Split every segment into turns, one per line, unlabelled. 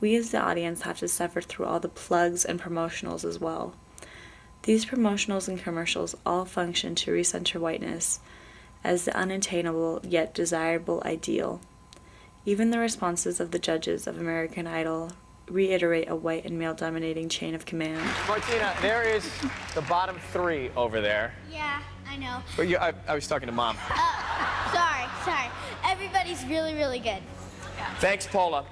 we as the audience have to suffer through all the plugs and promotionals as well. These promotionals and commercials all function to recenter whiteness as the unattainable yet desirable ideal. Even the responses of the judges of American Idol reiterate a white and male-dominating chain of command.
Martina, there is the bottom three over there.
Yeah, I know.
But I was talking to Mom.
Sorry. Everybody's really, really good.
Thanks, Paula.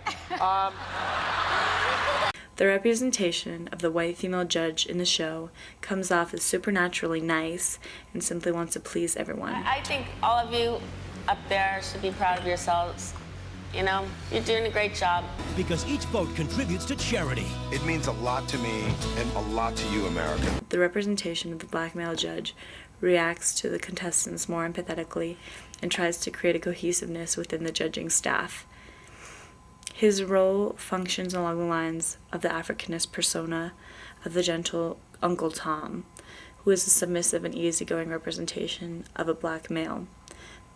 The representation of the white female judge in the show comes off as supernaturally nice and simply wants to please everyone.
I think all of you up there should be proud of yourselves. You know, you're doing a great job.
Because each vote contributes to charity.
It means a lot to me and a lot to you, America.
The representation of the black male judge reacts to the contestants more empathetically and tries to create a cohesiveness within the judging staff. His role functions along the lines of the Africanist persona of the gentle Uncle Tom, who is a submissive and easygoing representation of a black male.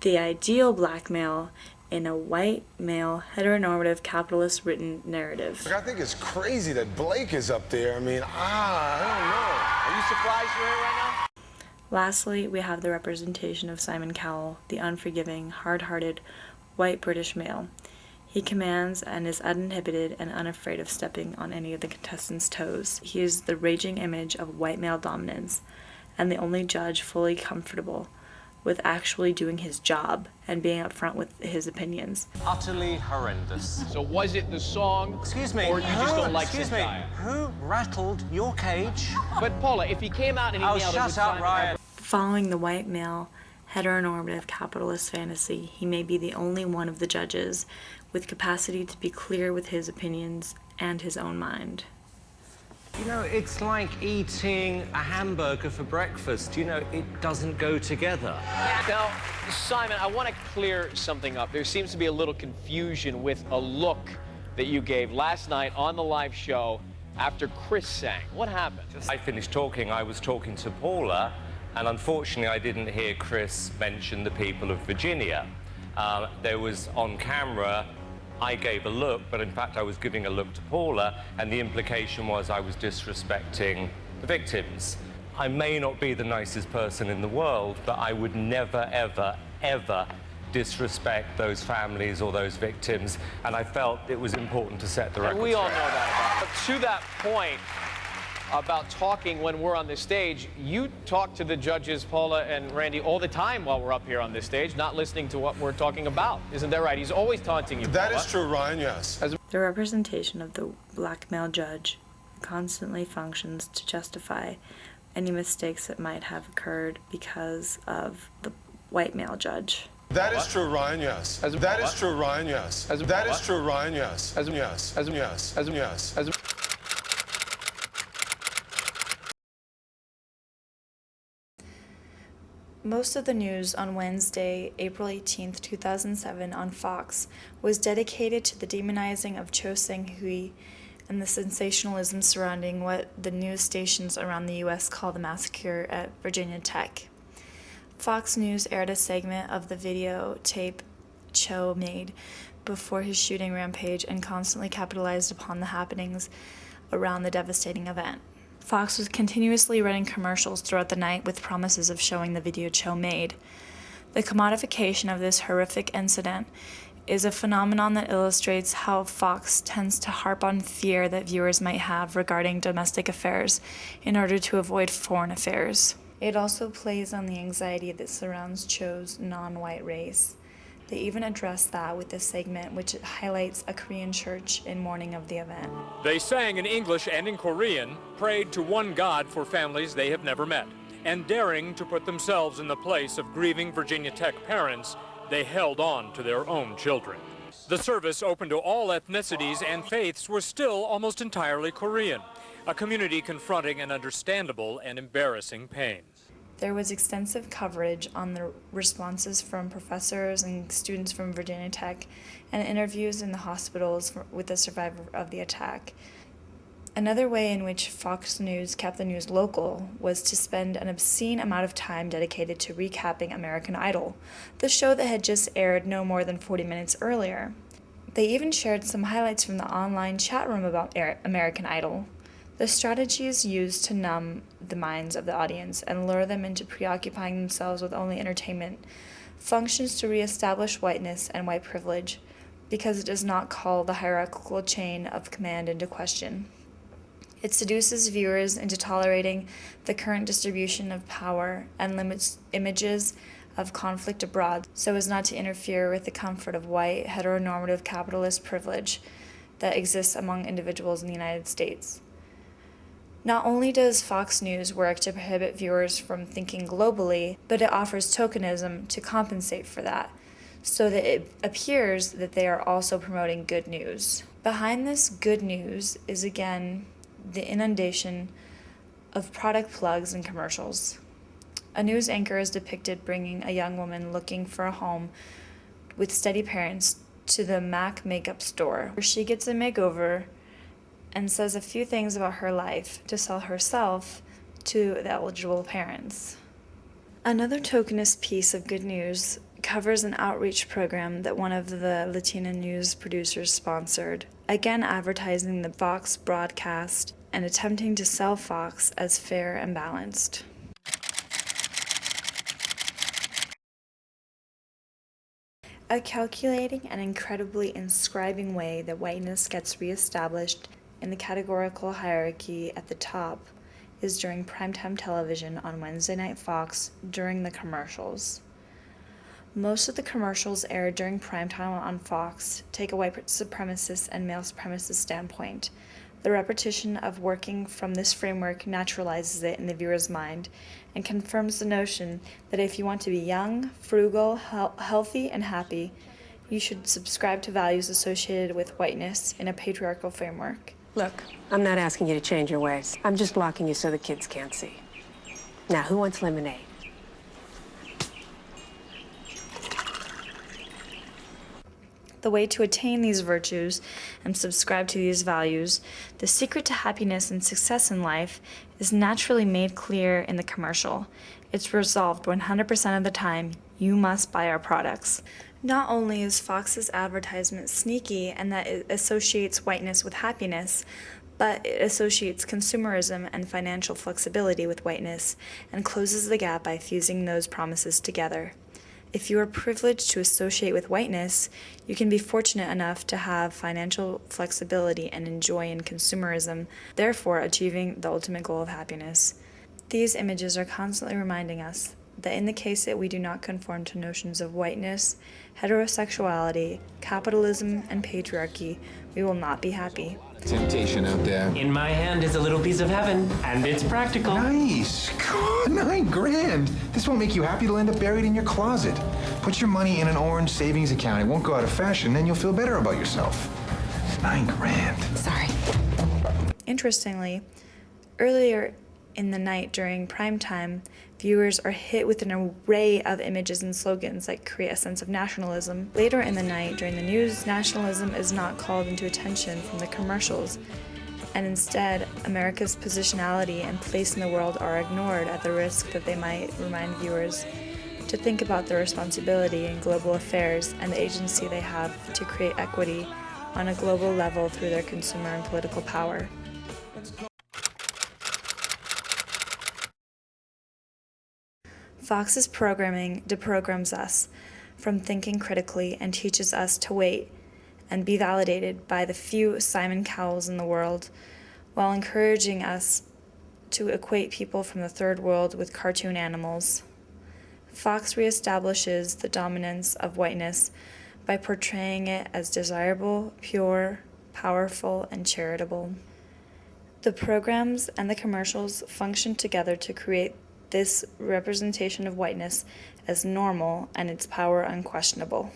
The ideal black male in a white male, heteronormative, capitalist-written narrative.
I think it's crazy that Blake is up there. I mean, I don't know.
Are you surprised you're here right now?
Lastly, we have the representation of Simon Cowell, the unforgiving, hard-hearted, white British male. He commands and is uninhibited and unafraid of stepping on any of the contestants' toes. He is the raging image of white male dominance, and the only judge fully comfortable with actually doing his job and being upfront with his opinions.
Utterly horrendous.
So was it the song?
Excuse me.
Or you just don't like
Excuse me.
Cynthia?
Who rattled your cage?
But Paula, if he came out and he nailed it,
shut up, Ryan.
Following the white male, heteronormative capitalist fantasy, he may be the only one of the judges with capacity to be clear with his opinions and his own mind.
You know, it's like eating a hamburger for breakfast. You know, it doesn't go together.
Now, Simon, I want to clear something up. There seems to be a little confusion with a look that you gave last night on the live show after Chris sang. What happened?
I finished talking, I was talking to Paula, and unfortunately I didn't hear Chris mention the people of Virginia. There was on camera, I gave a look, but in fact I was giving a look to Paula, and the implication was I was disrespecting the victims. I may not be the nicest person in the world, but I would never, ever, ever disrespect those families or those victims, and I felt it was important to set the record.
And we all know that. But to that point about talking when we're on this stage, you talk to the judges, Paula and Randy, all the time while we're up here on this stage, not listening to what we're talking about. Isn't that right? He's always taunting you,
That
Paula.
is true, Ryan, yes.
The representation of the black male judge constantly functions to justify any mistakes that might have occurred because of the white male judge.
That is true, Ryan, yes. That is true, Ryan, yes. That is true, Ryan, yes. Yes.
Most of the news on Wednesday, April 18, 2007, on Fox was dedicated to the demonizing of Cho Sang-hui and the sensationalism surrounding what the news stations around the U.S. call the massacre at Virginia Tech. Fox News aired a segment of the videotape Cho made before his shooting rampage and constantly capitalized upon the happenings around the devastating event. Fox was continuously running commercials throughout the night with promises of showing the video Cho made. The commodification of this horrific incident is a phenomenon that illustrates how Fox tends to harp on fear that viewers might have regarding domestic affairs in order to avoid foreign affairs. It also plays on the anxiety that surrounds Cho's non-white race. They even address that with this segment, which highlights a Korean church in mourning of the event.
They sang in English and in Korean, prayed to one God for families they have never met, and daring to put themselves in the place of grieving Virginia Tech parents, they held on to their own children. The service, open to all ethnicities and faiths, was still almost entirely Korean, a community confronting an understandable and embarrassing pain.
There was extensive coverage on the responses from professors and students from Virginia Tech and interviews in the hospitals with the survivor of the attack. Another way in which Fox News kept the news local was to spend an obscene amount of time dedicated to recapping American Idol, the show that had just aired no more than 40 minutes earlier. They even shared some highlights from the online chat room about American Idol. The strategies used to numb the minds of the audience and lure them into preoccupying themselves with only entertainment functions to reestablish whiteness and white privilege, because it does not call the hierarchical chain of command into question. It seduces viewers into tolerating the current distribution of power and limits images of conflict abroad so as not to interfere with the comfort of white, heteronormative capitalist privilege that exists among individuals in the United States. Not only does Fox News work to prohibit viewers from thinking globally, but it offers tokenism to compensate for that, so that it appears that they are also promoting good news. Behind this good news is again the inundation of product plugs and commercials. A news anchor is depicted bringing a young woman looking for a home with steady parents to the MAC makeup store, where she gets a makeover and says a few things about her life to sell herself to the eligible parents. Another tokenist piece of good news covers an outreach program that one of the Latina news producers sponsored, again advertising the Fox broadcast and attempting to sell Fox as fair and balanced. A calculating and incredibly inscribing way that whiteness gets reestablished in the categorical hierarchy at the top is during primetime television on Wednesday Night Fox during the commercials. Most of the commercials aired during primetime on Fox take a white supremacist and male supremacist standpoint. The repetition of working from this framework naturalizes it in the viewer's mind and confirms the notion that if you want to be young, frugal, healthy, and happy, you should subscribe to values associated with whiteness in a patriarchal framework.
Look, I'm not asking you to change your ways. I'm just blocking you so the kids can't see. Now, who wants lemonade?
The way to attain these virtues and subscribe to these values, the secret to happiness and success in life, is naturally made clear in the commercial. It's resolved 100% of the time. You must buy our products. Not only is Fox's advertisement sneaky and that it associates whiteness with happiness, but it associates consumerism and financial flexibility with whiteness and closes the gap by fusing those promises together. If you are privileged to associate with whiteness, you can be fortunate enough to have financial flexibility and enjoy in consumerism, therefore achieving the ultimate goal of happiness. These images are constantly reminding us that in the case that we do not conform to notions of whiteness, heterosexuality, capitalism, and patriarchy, we will not be happy.
Temptation out there.
In my hand is a little piece of heaven, and it's practical.
Nice. God, $9 grand. This won't make you happy. It'll end up buried in your closet. Put your money in an orange savings account. It won't go out of fashion, then you'll feel better about yourself. $9 grand.
Sorry.
Interestingly, earlier in the night during primetime, viewers are hit with an array of images and slogans that create a sense of nationalism. Later in the night during the news, nationalism is not called into attention from the commercials, and instead, America's positionality and place in the world are ignored at the risk that they might remind viewers to think about their responsibility in global affairs and the agency they have to create equity on a global level through their consumer and political power. Fox's programming deprograms us from thinking critically and teaches us to wait and be validated by the few Simon Cowells in the world, while encouraging us to equate people from the third world with cartoon animals. Fox reestablishes the dominance of whiteness by portraying it as desirable, pure, powerful, and charitable. The programs and the commercials function together to create this representation of whiteness as normal and its power unquestionable.